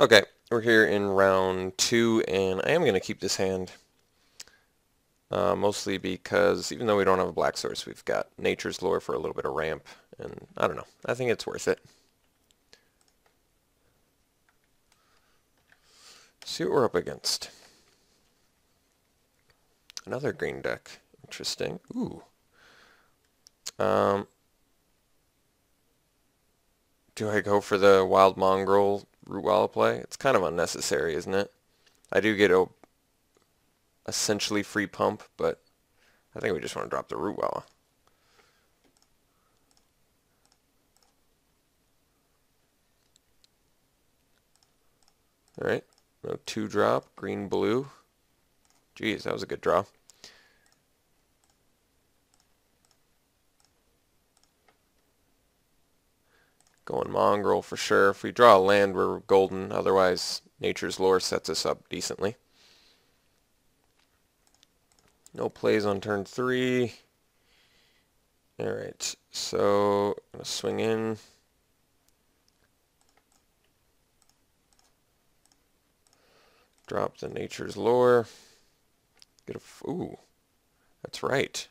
Okay, we're here in round 2, and I am going to keep this hand. Mostly because even though we don't have a black source, we've got Nature's Lore for a little bit of ramp, and I don't know. I think it's worth it. See what we're up against. Another green deck. Interesting. Ooh. Do I go for the Wild Mongrel Rootwalla play? It's kind of unnecessary, isn't it? I do get a essentially free pump, but I think we just want to drop the Rootwalla. Alright, no 2-drop, green blue. Geez, that was a good draw. Going Mongrel for sure. If we draw a land, we're golden. Otherwise, Nature's Lore sets us up decently. No plays on turn 3. Alright, so I'm going to swing in. Drop the Nature's Lore. Get a... Ooh, that's right.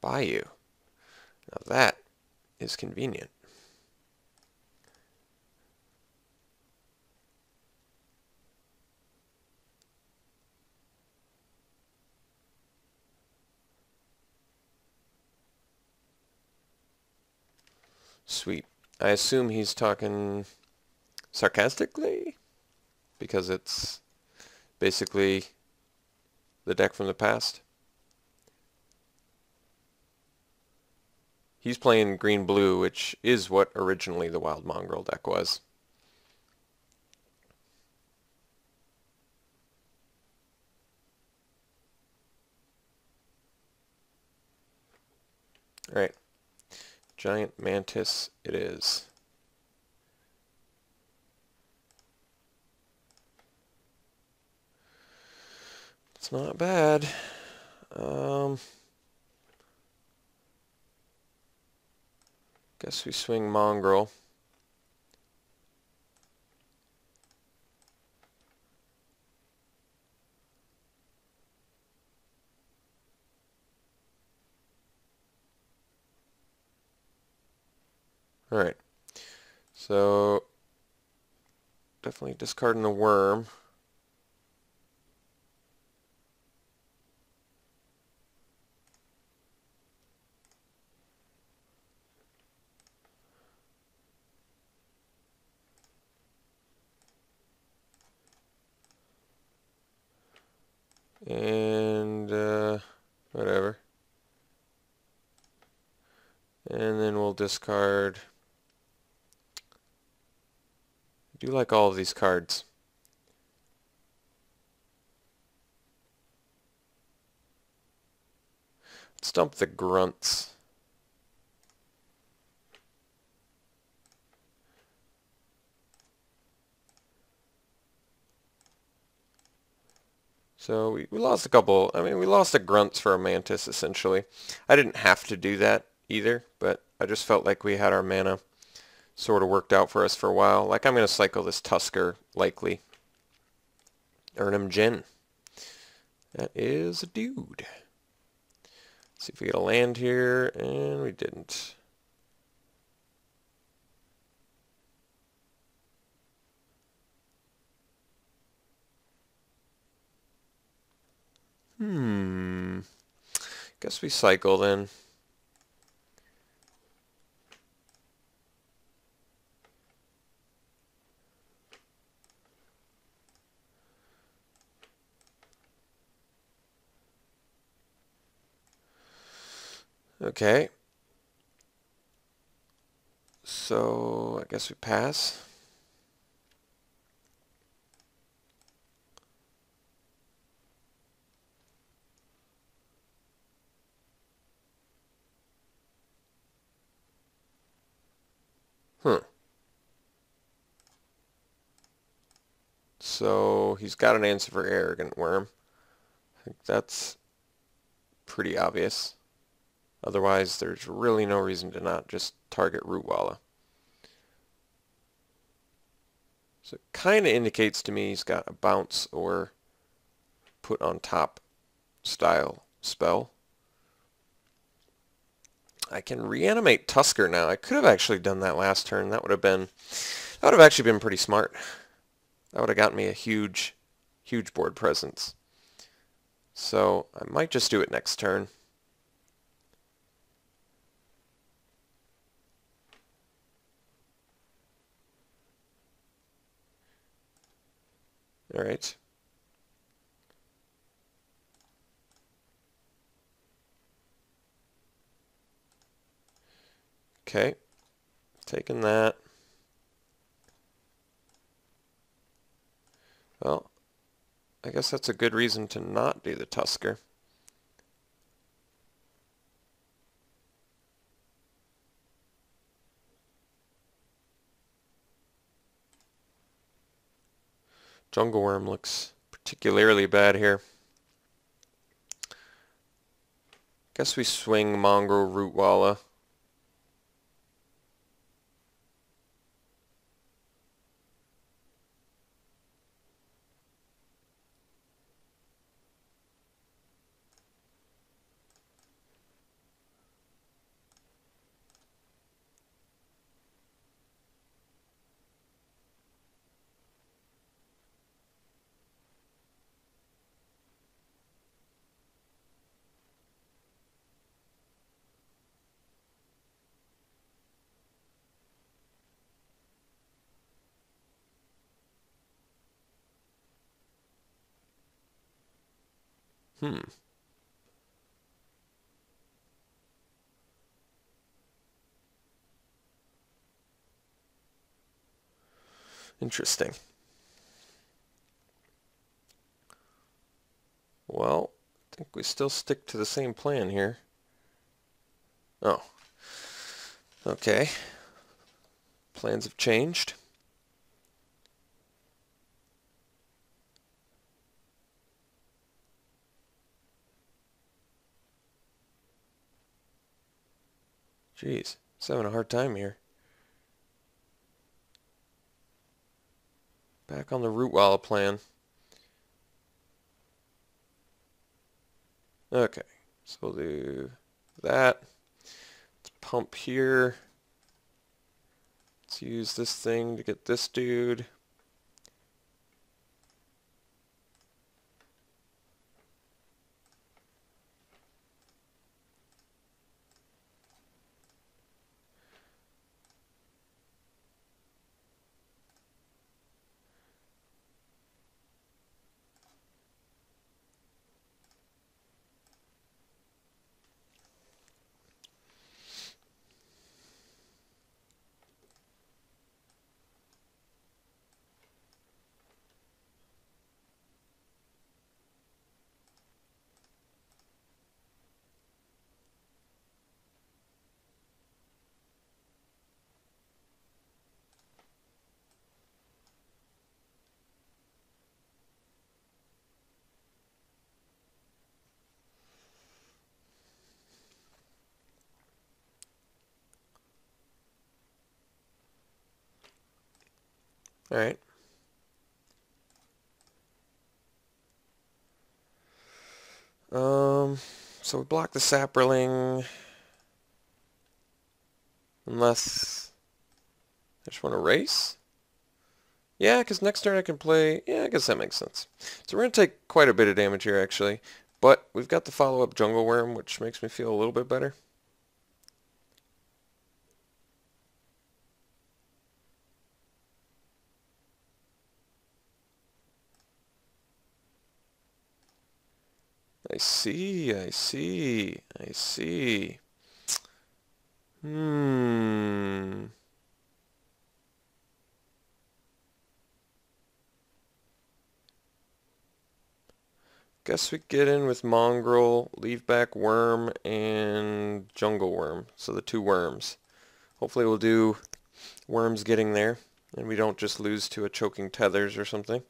Bayou. Now that is convenient. Sweet. I assume he's talking sarcastically, because it's basically the deck from the past. He's playing green-blue, which is what originally the Wild Mongrel deck was. Alright. Giant Mantis it is. It's not bad. Guess we swing Mongrel. Alright. So, definitely discarding the worm. And, whatever. And then we'll discard... I do like all of these cards. Let's dump the grunts. So we lost a couple. I mean, we lost the grunts for a mantis, essentially. I didn't have to do that either, but I just felt like we had our mana sort of worked out for us for a while. Like, I'm going to cycle this Tusker, likely. Earn him Jin. That is a dude. Let's see if we get a land here, and we didn't. Guess we cycle then. Okay. So, I guess we pass. So, he's got an answer for Arrogant Worm. I think that's pretty obvious. Otherwise, there's really no reason to not just target Rootwalla. So it kind of indicates to me he's got a bounce or put on top style spell. I can reanimate Tusker now. I could have actually done that last turn. That would have actually been pretty smart. That would have gotten me a huge board presence. So I might just do it next turn. All right. Okay. Taking that. Well, I guess that's a good reason to not do the Tusker. Jungle Worm looks particularly bad here. Guess we swing Mongrel Root Walla. Hmm. Interesting. Well, I think we still stick to the same plan here. Oh. Okay. Plans have changed. Jeez, he's having a hard time here. Back on the Root Walla plan. Okay, so we'll do that. Let's pump here. Let's use this thing to get this dude. All right. So we block the Sapperling. Unless I just want to race? Yeah, because next turn I can play... Yeah, I guess that makes sense. So we're going to take quite a bit of damage here, actually. But we've got the follow-up Jungle Worm, which makes me feel a little bit better. I see, I see, I see. Guess we get in with Mongrel, leave back Worm, and Jungle Worm. So the two worms. Hopefully we'll do Worms getting there, and we don't just lose to a choking Tethers or something.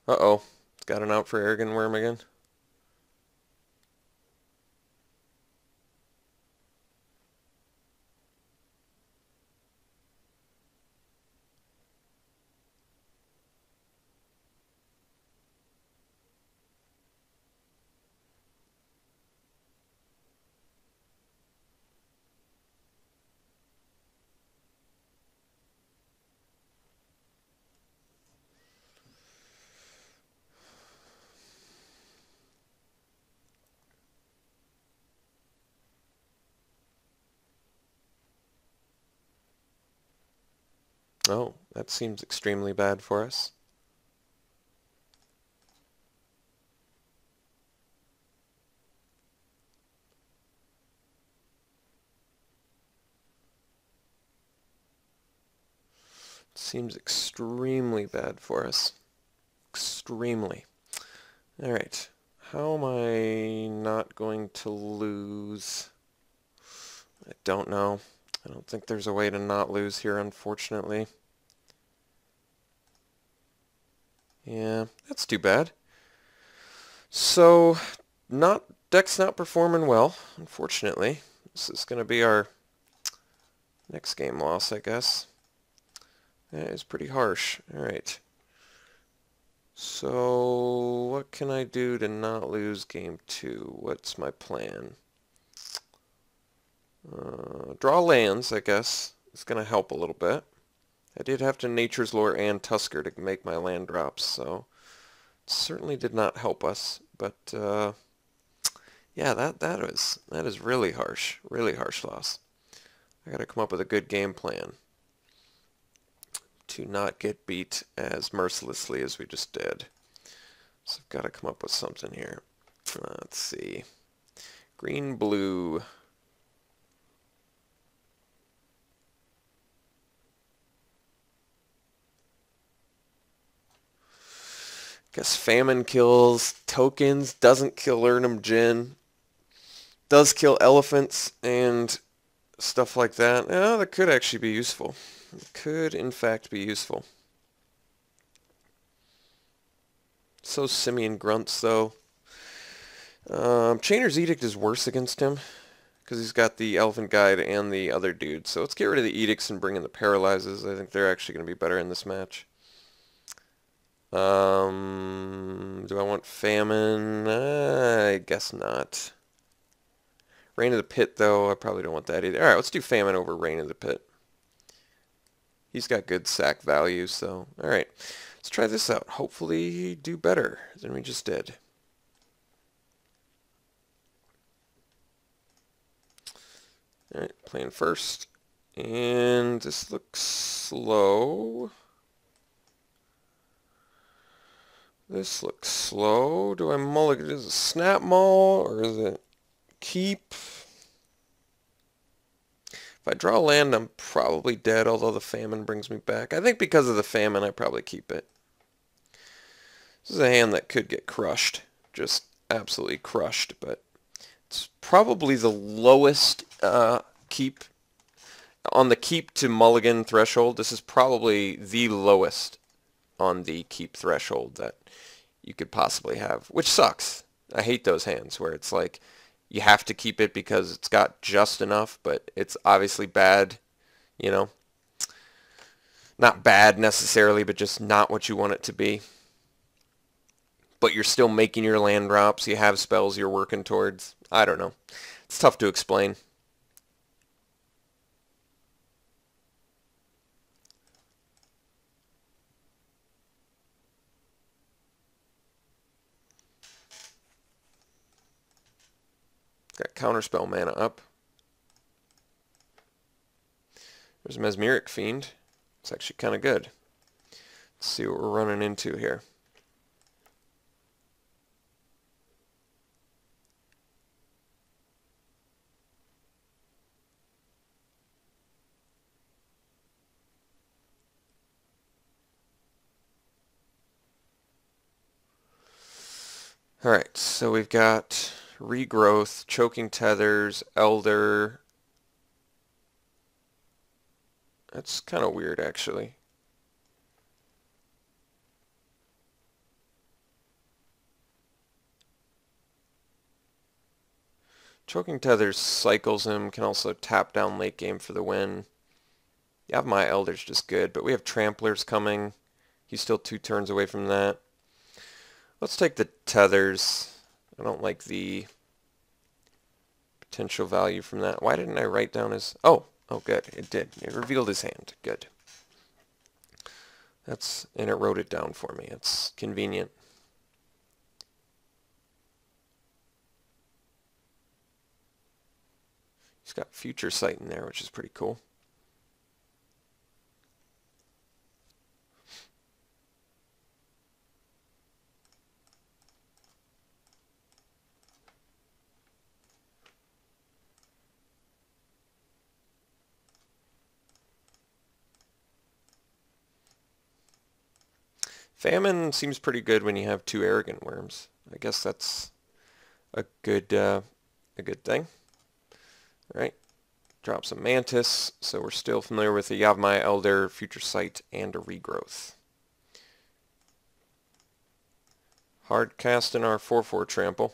Uh-oh. It's got an out for Arrogant Worm again. Oh, that seems extremely bad for us. Seems extremely bad for us. Extremely. Alright. How am I not going to lose? I don't know. I don't think there's a way to not lose here, unfortunately. Yeah, that's too bad. So, deck's not performing well, unfortunately. This is going to be our next game loss, I guess. That is pretty harsh. Alright. So, what can I do to not lose game 2? What's my plan? Draw lands, I guess. It's going to help a little bit. I did have to Nature's Lore and Tusker to make my land drops, so it certainly did not help us. But yeah, that is really harsh loss. I got to come up with a good game plan to not get beat as mercilessly as we just did. So I've got to come up with something here. Let's see. Green, blue. Guess Famine kills tokens, doesn't kill Urnum Djinn, does kill elephants and stuff like that. Oh, that could actually be useful. It could, in fact, be useful. So Simian Grunts, though. Chainer's Edict is worse against him because he's got the Elephant Guide and the other dude. So let's get rid of the Edicts and bring in the Paralyzes. I think they're actually going to be better in this match. Do I want Famine? I guess not. Rain of the Pit, though, I probably don't want that either. Alright, let's do Famine over Rain of the Pit. He's got good sack value, so... Alright, let's try this out. Hopefully do better than we just did. Alright, playing first. And this looks slow. This looks slow. Do I mulligan? Is it snap maul or is it keep? If I draw land, I'm probably dead, although the Famine brings me back. I think because of the Famine, I probably keep it. This is a hand that could get crushed. Just absolutely crushed, but it's probably the lowest keep. On the keep to mulligan threshold, this is probably the lowest on the keep threshold that you could possibly have, which sucks. I hate those hands where it's like you have to keep it because it's got just enough, but it's obviously bad, you know. Not bad necessarily, but just not what you want it to be. But you're still making your land drops. You have spells you're working towards. I don't know. It's tough to explain. Got Counterspell mana up. There's Mesmeric Fiend. It's actually kind of good. Let's see what we're running into here. Alright, so we've got Regrowth, Choking Tethers, Elder. That's kind of weird, actually. Choking Tethers cycles him, can also tap down late game for the win. Yavimaya Elder's just good, but we have Tramplers coming. He's still 2 turns away from that. Let's take the Tethers. I don't like the potential value from that. Why didn't I write down his... Oh, good. It did. It revealed his hand. Good. And it wrote it down for me. It's convenient. He's got Future Sight in there, which is pretty cool. Famine seems pretty good when you have 2 Arrogant Worms. I guess that's a good thing. All right, drop some Mantis, so we're still familiar with the Yavimaya Elder, Future Sight, and a Regrowth. Hard cast in our 4/4 Trample.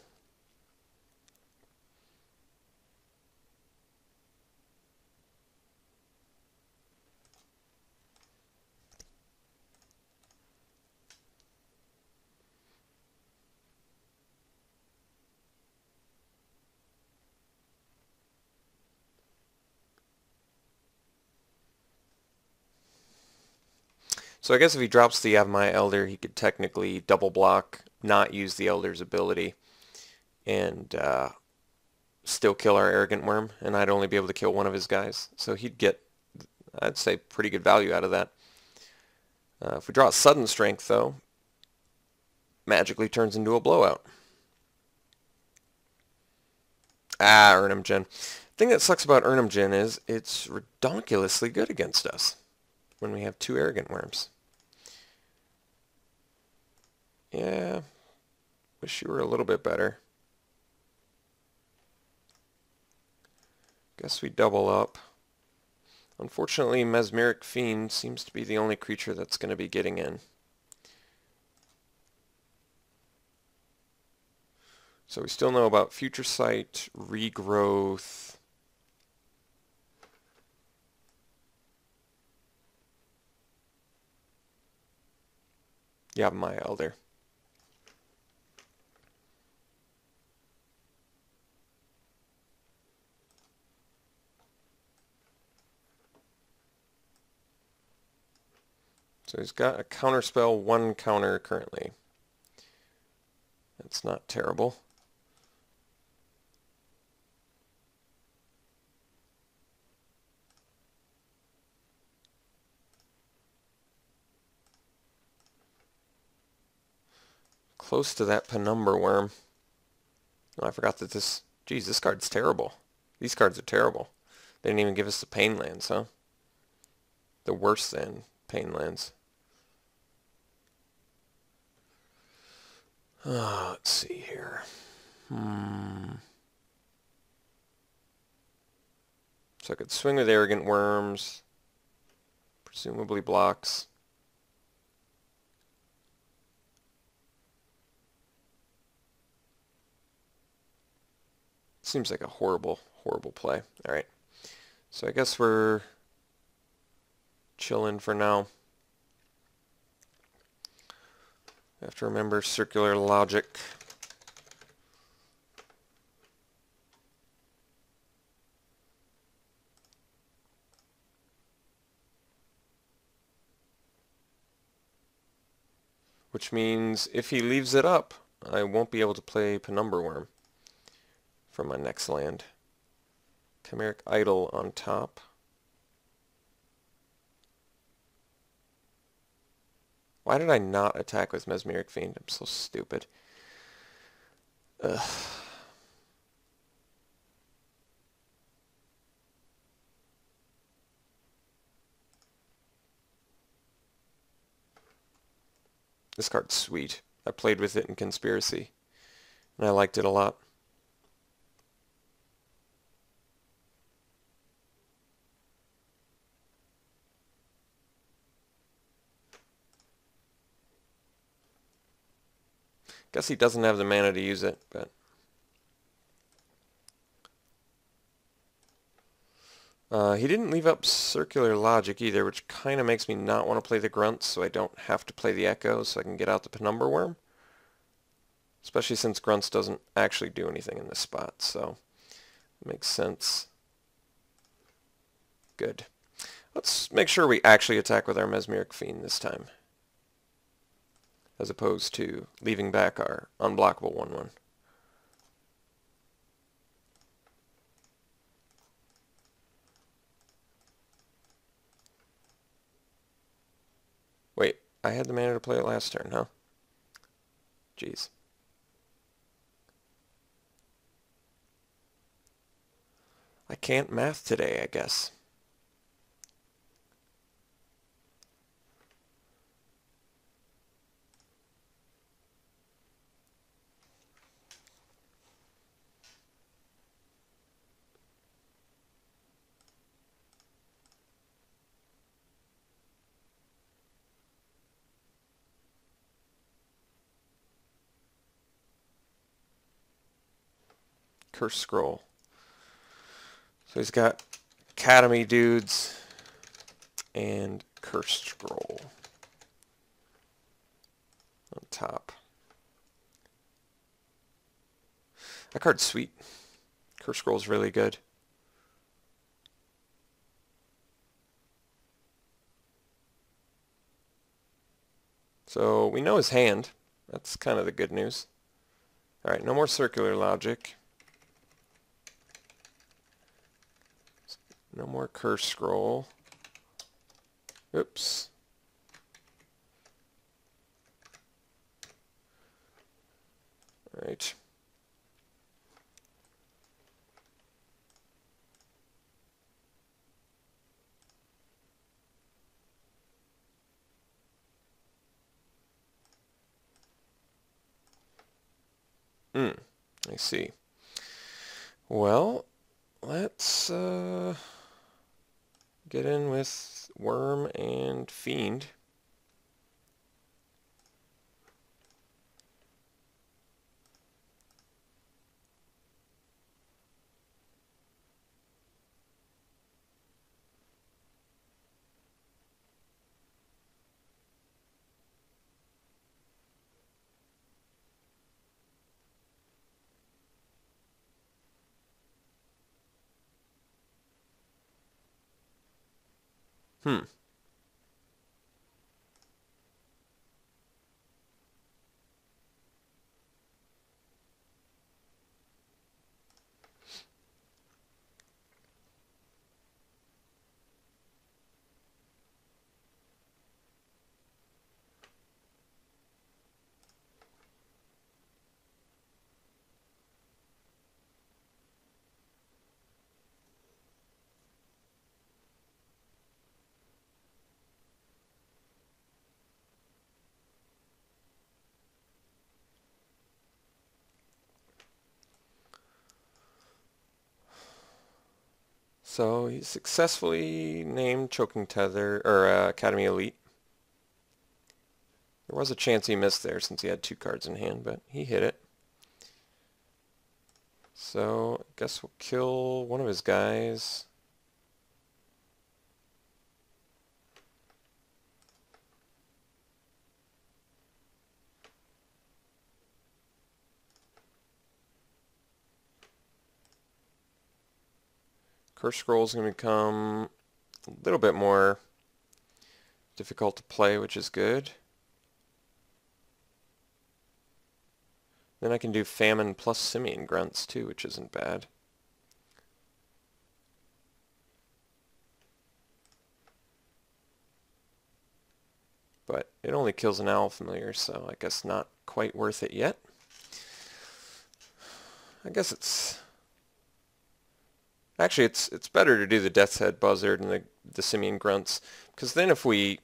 So I guess if he drops the Yavimaya Elder, he could technically double block, not use the Elder's ability, and still kill our Arrogant Worm, and I'd only be able to kill one of his guys. So he'd get, I'd say, pretty good value out of that. If we draw a Sudden Strength, though, magically turns into a blowout. Urnum Gen. The thing that sucks about Urnum Gen is it's redonkulously good against us when we have 2 Arrogant Worms. Yeah, wish you were a little bit better. Guess we double up. Unfortunately, Mesmeric Fiend seems to be the only creature that's going to be getting in. So we still know about Future Sight, Regrowth. Yavimaya Elder. So he's got a counterspell, 1 counter currently. That's not terrible. Close to that Penumbra Worm. Oh, I forgot that this... Geez, this card's terrible. These cards are terrible. They didn't even give us the Pain Lands, huh? The worse than Pain Lands. Let's see here. So I could swing with Arrogant Worms. Presumably blocks. Seems like a horrible, horrible play. Alright. So I guess we're chilling for now. I have to remember circular logic. Which means if he leaves it up, I won't be able to play Penumbra Worm for my next land. Chimeric Idol on top. Why did I not attack with Mesmeric Fiend? I'm so stupid. Ugh. This card's sweet. I played with it in Conspiracy, and I liked it a lot. Guess he doesn't have the mana to use it, but... He didn't leave up circular logic either, which kind of makes me not want to play the grunts, so I don't have to play the echo, so I can get out the penumbra worm. Especially since grunts doesn't actually do anything in this spot, so it makes sense. Good. Let's make sure we actually attack with our Mesmeric Fiend this time, as opposed to leaving back our unblockable 1/1. Wait, I had the mana to play it last turn, huh? Jeez. I can't math today, I guess. Curse Scroll. So he's got Academy dudes and Curse Scroll on top. That card's sweet. Curse Scroll's really good. So we know his hand. That's kind of the good news. Alright, no more circular logic. No more Curse Scroll. Oops. Alright. I see. Well, let's get in with Worm and Fiend. So he successfully named Choking Tether, or Academy Elite. There was a chance he missed there since he had 2 cards in hand, but he hit it. So I guess we'll kill one of his guys. Curse Scroll is going to become a little bit more difficult to play, which is good. Then I can do Famine plus Simian Grunts too, which isn't bad. But it only kills an Owl Familiar, so I guess not quite worth it yet. I guess it's... Actually, it's better to do the Death's Head Buzzard and the Simian Grunts, because then if we...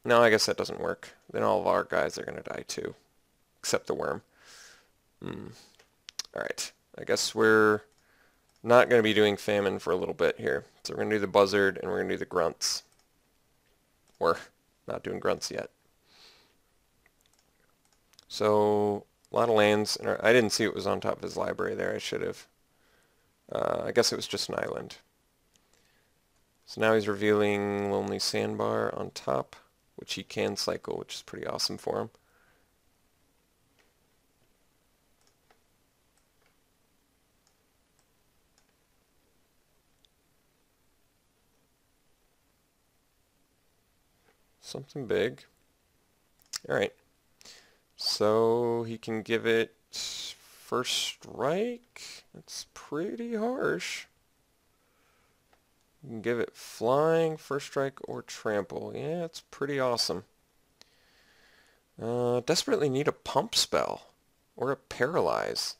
No, I guess that doesn't work. Then all of our guys are going to die too, except the worm. Alright, I guess we're not going to be doing Famine for a little bit here. So we're going to do the Buzzard and we're going to do the Grunts. We're not doing Grunts yet. So, a lot of lands. I didn't see it was on top of his library there. I should have. I guess it was just an island. So now he's revealing Lonely Sandbar on top, which he can cycle, which is pretty awesome for him. Something big. Alright. So he can give it first strike. That's pretty harsh. You can give it flying, first strike, or trample. Yeah, it's pretty awesome. Desperately need a pump spell. Or a paralyze.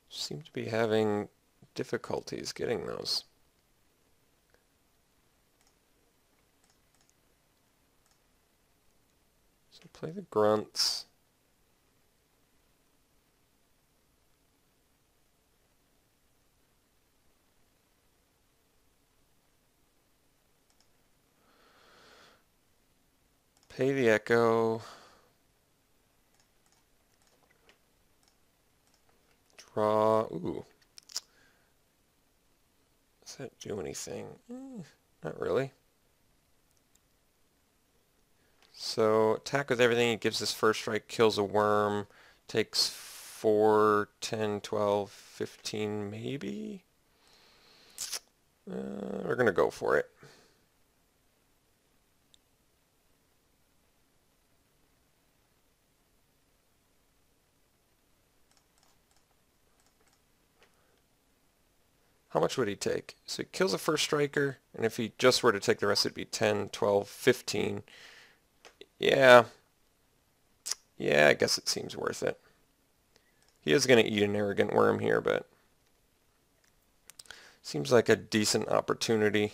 Seem to be having difficulties getting those. So play the grunts. Pay the echo. Draw. Ooh. Does that do anything? Not really. So attack with everything. It gives this first strike, kills a worm, takes 4, 10, 12, 15 maybe? We're going to go for it. How much would he take? So he kills a first striker, and if he just were to take the rest, it'd be 10, 12, 15. Yeah. Yeah, I guess it seems worth it. He is going to eat an arrogant worm here, but seems like a decent opportunity.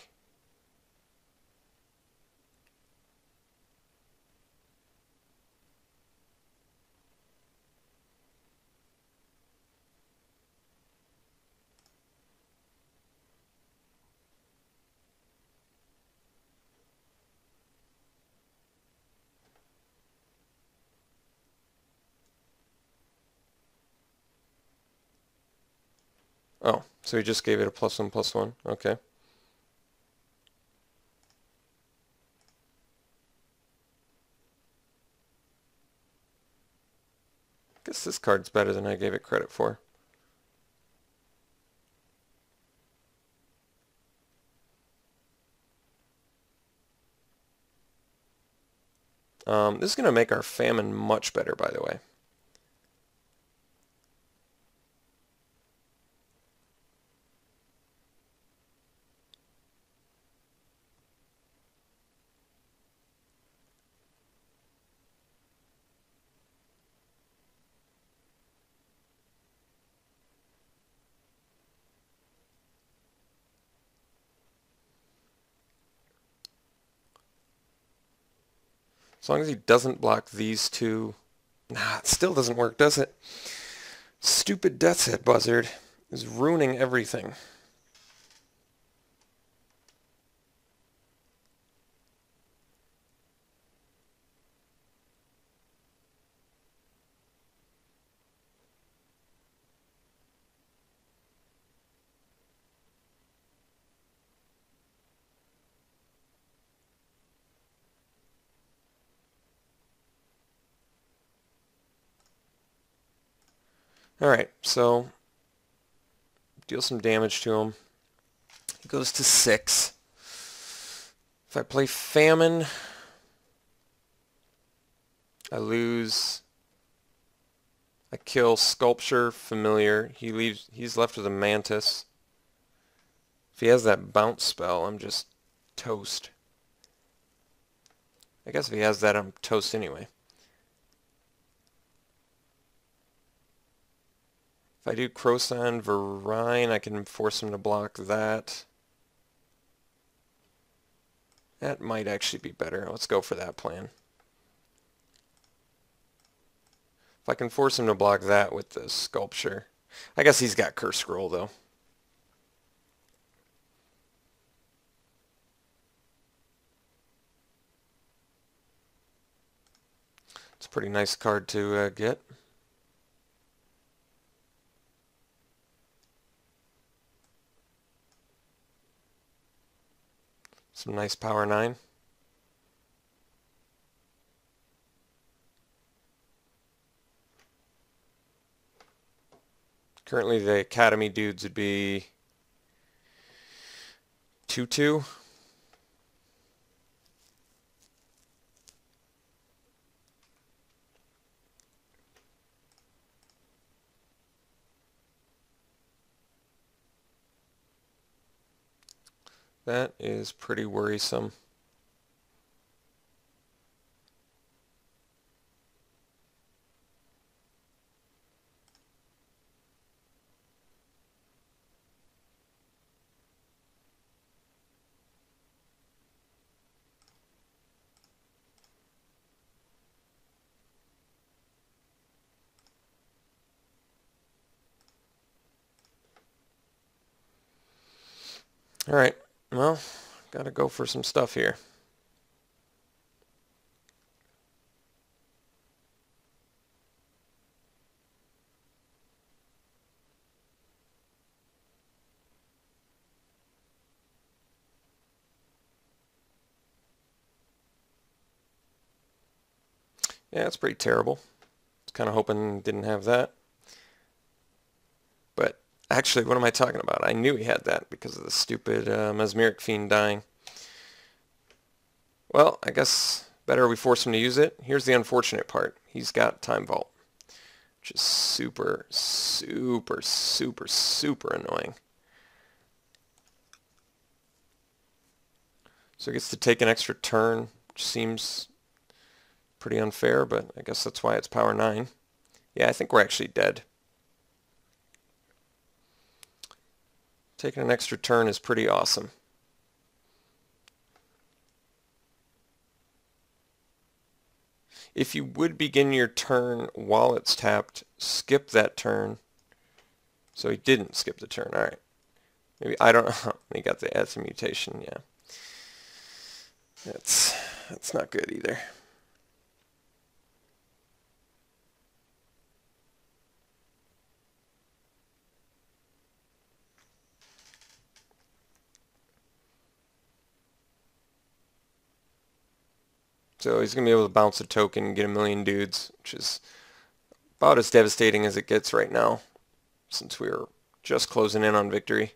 Oh, so he just gave it a +1/+1. Okay. Guess this card's better than I gave it credit for. This is going to make our famine much better, by the way. As long as he doesn't block these two. Nah, it still doesn't work, does it? Stupid Death's Head Buzzard is ruining everything. Alright, so deal some damage to him. He goes to 6. If I play Famine, I lose. I kill Sculpture, Familiar. He's left with a Mantis. If he has that bounce spell, I'm just toast. I guess if he has that, I'm toast anyway. If I do Croson, Verine, I can force him to block that. That might actually be better. Let's go for that plan. If I can force him to block that with the Sculpture. I guess he's got Curse Scroll, though. It's a pretty nice card to get. Some nice power 9. Currently the Academy dudes would be 2-2. That is pretty worrisome. Alright, well, gotta go for some stuff here. Yeah, it's pretty terrible. I was kind of hoping didn't have that. But actually, what am I talking about? I knew he had that because of the stupid Mesmeric Fiend dying. Well, I guess better we force him to use it. Here's the unfortunate part. He's got Time Vault, which is super, super, super, super annoying. So he gets to take an extra turn, which seems pretty unfair, but I guess that's why it's power 9. Yeah, I think we're actually dead. Taking an extra turn is pretty awesome. If you would begin your turn while it's tapped, skip that turn. So he didn't skip the turn. Alright. Maybe, I don't know. He got the Ether mutation, yeah. That's not good either. So he's going to be able to bounce a token and get a million dudes, which is about as devastating as it gets right now, since we were just closing in on victory.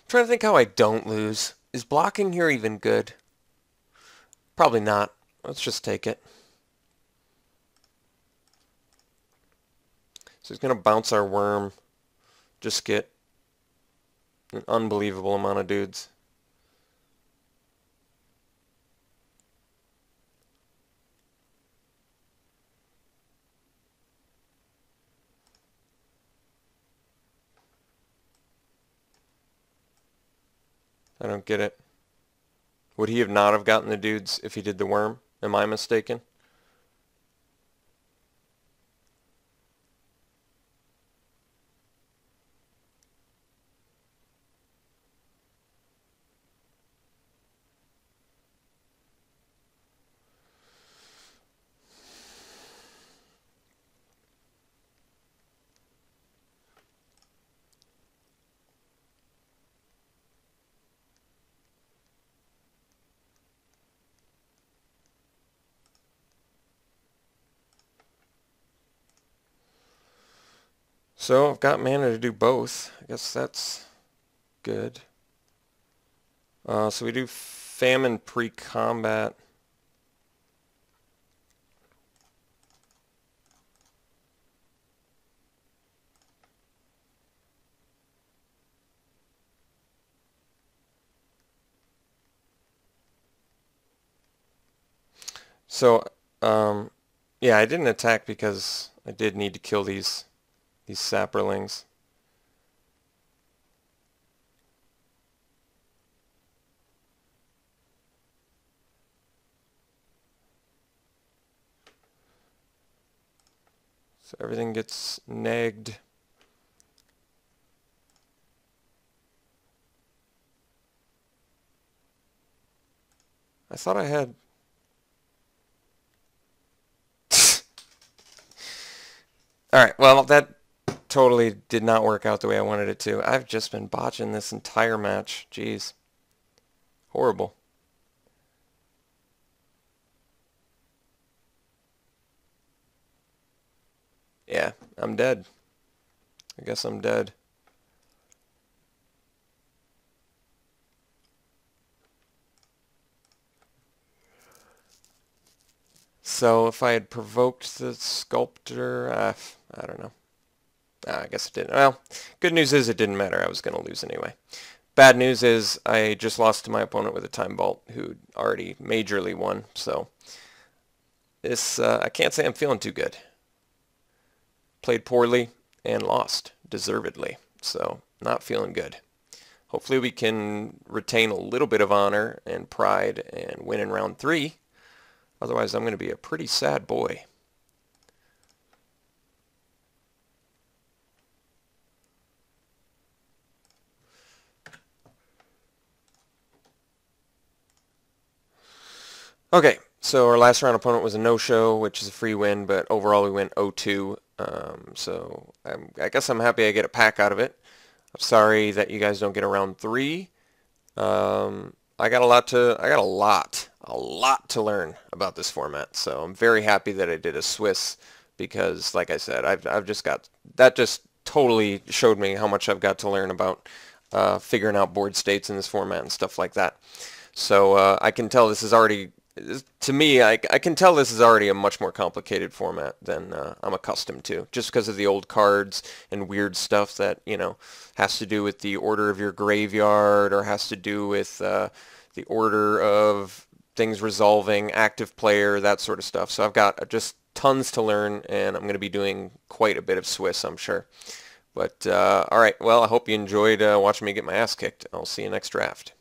I'm trying to think how I don't lose. Is blocking here even good? Probably not. Let's just take it. So he's going to bounce our worm. Just get an unbelievable amount of dudes. I don't get it. Would he have not have gotten the dudes if he did the worm? Am I mistaken? So I've got mana to do both. I guess that's good. So we do famine pre-combat. So, yeah, I didn't attack because I did need to kill these sapperlings. So everything gets negged. I thought I had... Alright, well, that totally did not work out the way I wanted it to. I've just been botching this entire match. Jeez. Horrible. Yeah, I'm dead. I guess I'm dead. So if I had provoked the sculptor, I don't know. I guess it didn't. Well, good news is it didn't matter. I was going to lose anyway. Bad news is I just lost to my opponent with a time vault who already majorly won. So this, I can't say I'm feeling too good. Played poorly and lost deservedly. So not feeling good. Hopefully we can retain a little bit of honor and pride and win in round 3. Otherwise I'm going to be a pretty sad boy. Okay, so our last round opponent was a no-show, which is a free win, but overall we went 0-2. So I guess I'm happy I get a pack out of it. I'm sorry that you guys don't get a round 3. I got a lot to learn about this format. So I'm very happy that I did a Swiss because, like I said, I've just got that just totally showed me how much I've got to learn about figuring out board states in this format and stuff like that. So I can tell this is already, to me, I can tell this is already a much more complicated format than I'm accustomed to, just because of the old cards and weird stuff that, you know, has to do with the order of your graveyard or has to do with the order of things resolving, active player, that sort of stuff. So I've got just tons to learn, and I'm going to be doing quite a bit of Swiss, I'm sure. But all right, well, I hope you enjoyed watching me get my ass kicked. I'll see you next draft.